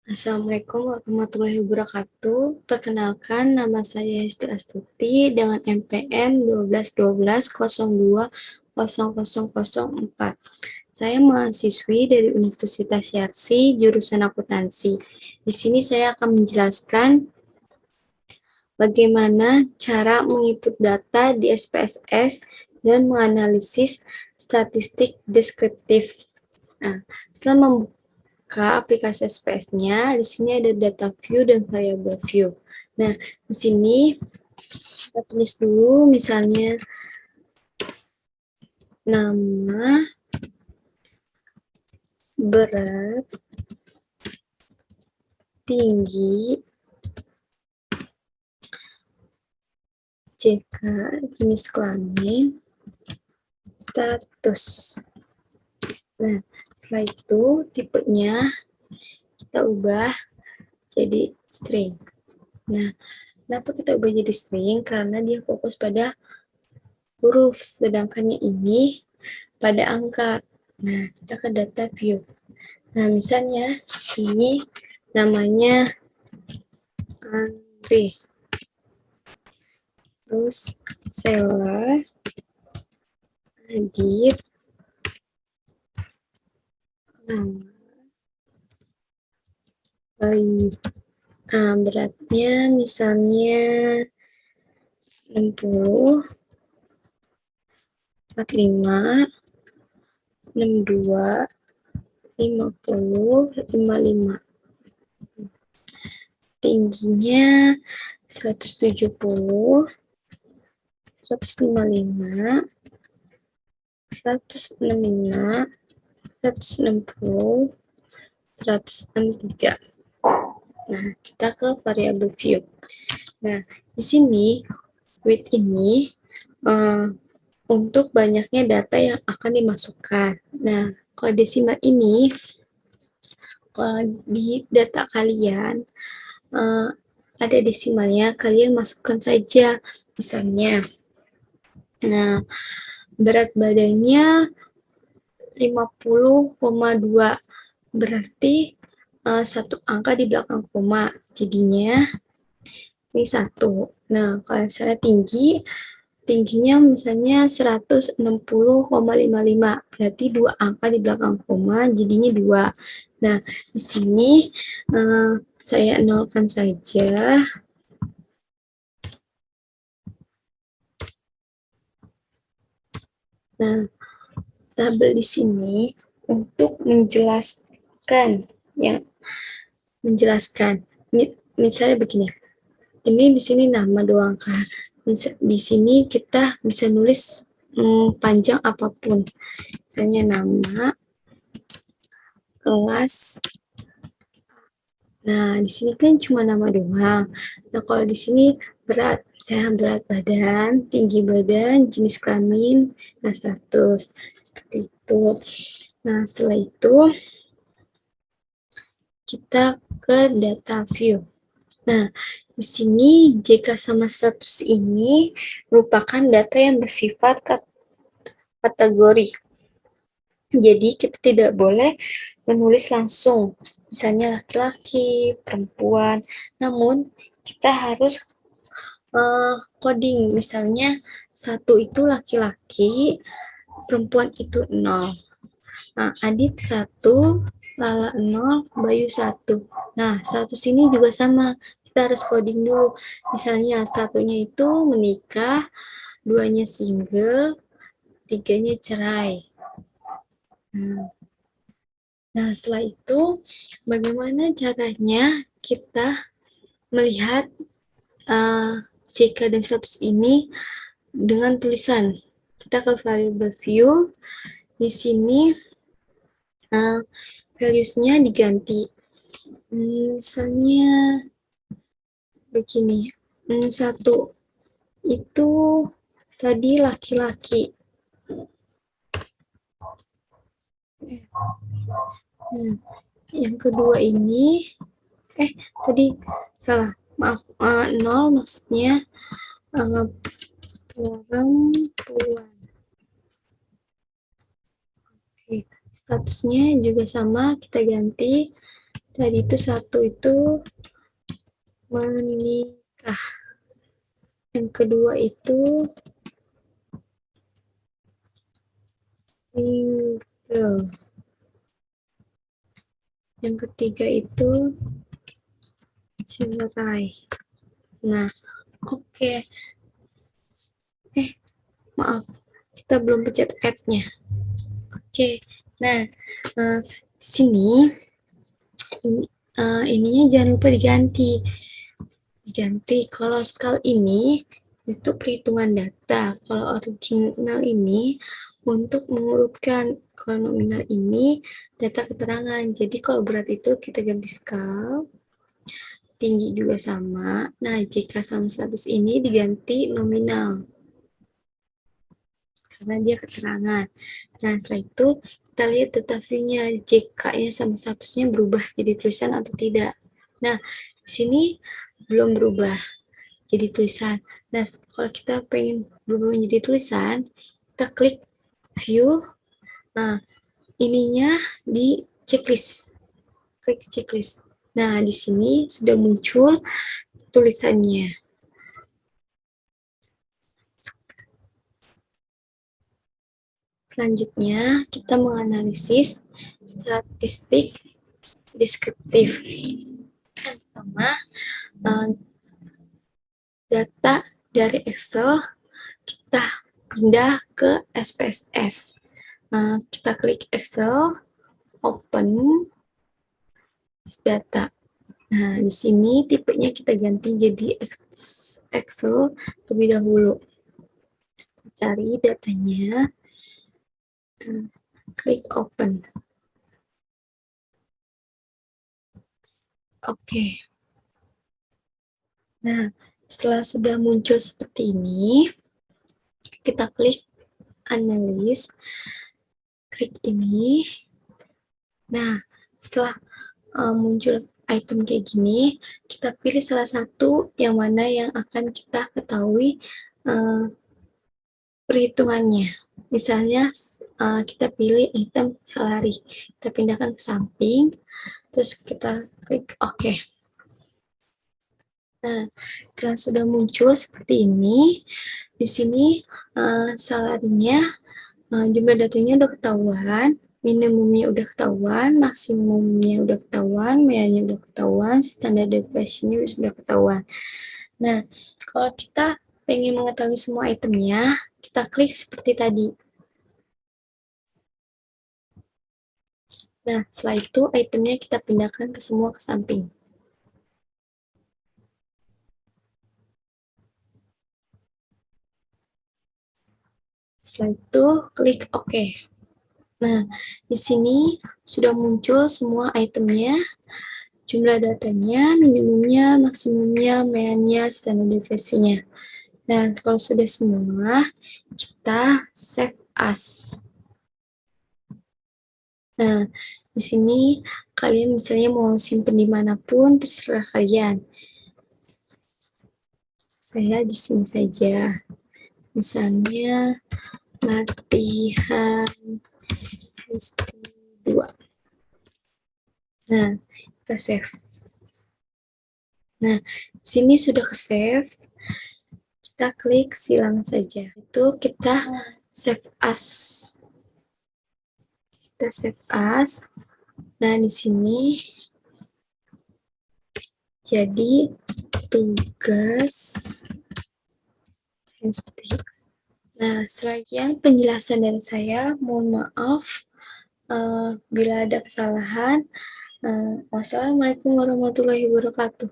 Assalamualaikum warahmatullahi wabarakatuh. Perkenalkan, nama saya Hesti Astuti dengan MPN 12 12 02 0004. Saya mahasiswi dari Universitas Yarsi, jurusan akuntansi. Di sini saya akan menjelaskan bagaimana cara menginput data di SPSS dan menganalisis statistik deskriptif. Nah, setelah membuka aplikasi SPS-nya, di sini ada data view dan variable view. Nah, di sini kita tulis dulu misalnya nama, berat, tinggi, CK, jenis kelamin, status. Nah, setelah itu tipenya kita ubah jadi string. Nah, kenapa kita ubah jadi string? Karena dia fokus pada huruf, sedangkan yang ini pada angka. Nah, kita ke data view. Nah, misalnya sini namanya Andre. Terus seller, Adit, Bayu. Nah, beratnya misalnya 60, 45, 62, 50, 55. Tingginya 170, 155, 165, 160, 163. Nah, kita ke variable view. Nah, di sini width ini untuk banyaknya data yang akan dimasukkan. Nah, kalau desimal ini, kalau di data kalian ada desimalnya, kalian masukkan saja. Misalnya, nah, berat badannya 50,2, berarti satu angka di belakang koma, jadinya ini 1. Nah, kalau misalnya tingginya misalnya 160,55, berarti 2 angka di belakang koma, jadinya 2. Nah, di sini saya nolkan saja. Nah, tabel di sini untuk menjelaskan, ya, misalnya begini. Ini di sini nama doang kan. Di sini kita bisa nulis panjang apapun. Misalnya nama, kelas. Nah, di sini kan cuma nama doang. Nah, kalau di sini berat, saya berat badan, tinggi badan, jenis kelamin, nah status. Seperti itu. Nah, setelah itu kita ke data view. Nah, di sini JK sama status ini merupakan data yang bersifat kategori. Jadi kita tidak boleh menulis langsung, misalnya laki-laki, perempuan. Namun kita harus coding, misalnya 1 itu laki-laki, perempuan itu 0. Nah, Adit 1, Lala 0, Bayu 1. Nah, status ini juga sama. Kita harus coding dulu. Misalnya, satunya itu menikah, 2-nya single, 3-nya cerai. Nah, setelah itu, bagaimana caranya kita melihat JK dan status ini dengan tulisan? Kita ke variable view. Di sini values-nya diganti. Misalnya begini. 1 itu tadi laki-laki. Yang kedua ini tadi salah, maaf, 0 maksudnya perempuan. Oke, statusnya juga sama, kita ganti Tadi itu satu itu menikah. Yang kedua itu single. Yang ketiga itu cerai. Nah, oke. Maaf, kita belum pencet add-nya. Oke. Nah, di sini ininya jangan lupa diganti. Kalau skal ini itu perhitungan data. Kalau original ini untuk mengurutkan. Kalau nominal ini data keterangan. Jadi kalau berat itu kita ganti skal. Tinggi juga sama. Nah, jika sama status ini diganti nominal. Karena dia keterangan. Nah, setelah itu kita lihat data view-nya. JK-nya sama statusnya berubah jadi tulisan atau tidak. Nah, di sini belum berubah jadi tulisan. Nah, kalau kita pengen berubah menjadi tulisan, kita klik view. Nah, ininya di checklist. Klik checklist. Nah, di sini sudah muncul tulisannya. Selanjutnya, kita menganalisis statistik deskriptif. Yang pertama, data dari Excel kita pindah ke SPSS. Kita klik Excel, open data. Nah, di sini tipenya kita ganti jadi Excel terlebih dahulu. Kita cari datanya, klik open. Oke. Nah, setelah sudah muncul seperti ini, kita klik analis, klik ini. Nah, setelah muncul item kayak gini, kita pilih salah satu yang mana yang akan kita ketahui perhitungannya. Misalnya kita pilih item salary, kita pindahkan ke samping, terus kita klik OK. Nah, setelah sudah muncul seperti ini, di sini salarinya, jumlah datanya udah ketahuan, minimumnya udah ketahuan, maksimumnya udah ketahuan, mediannya udah ketahuan, standar deviation-nya sudah ketahuan. Nah, kalau kita pengen mengetahui semua itemnya, kita klik seperti tadi. Nah, setelah itu itemnya kita pindahkan ke semua ke samping. Setelah itu klik OK. Nah, di sini sudah muncul semua itemnya, jumlah datanya, minimumnya, maksimumnya, mediannya, standar deviasinya. Nah, kalau sudah semua, kita save as. Nah, di sini kalian misalnya mau simpen dimanapun, terserah kalian. Saya di sini saja. Misalnya, latihan ST2. Nah, kita save. Nah, sini sudah ke save. Kita klik silang saja. Itu kita save as. Kita save as. Nah, di sini jadi tugas ST. Nah, sekian penjelasan dari saya. Mohon maaf bila ada kesalahan. Wassalamualaikum warahmatullahi wabarakatuh.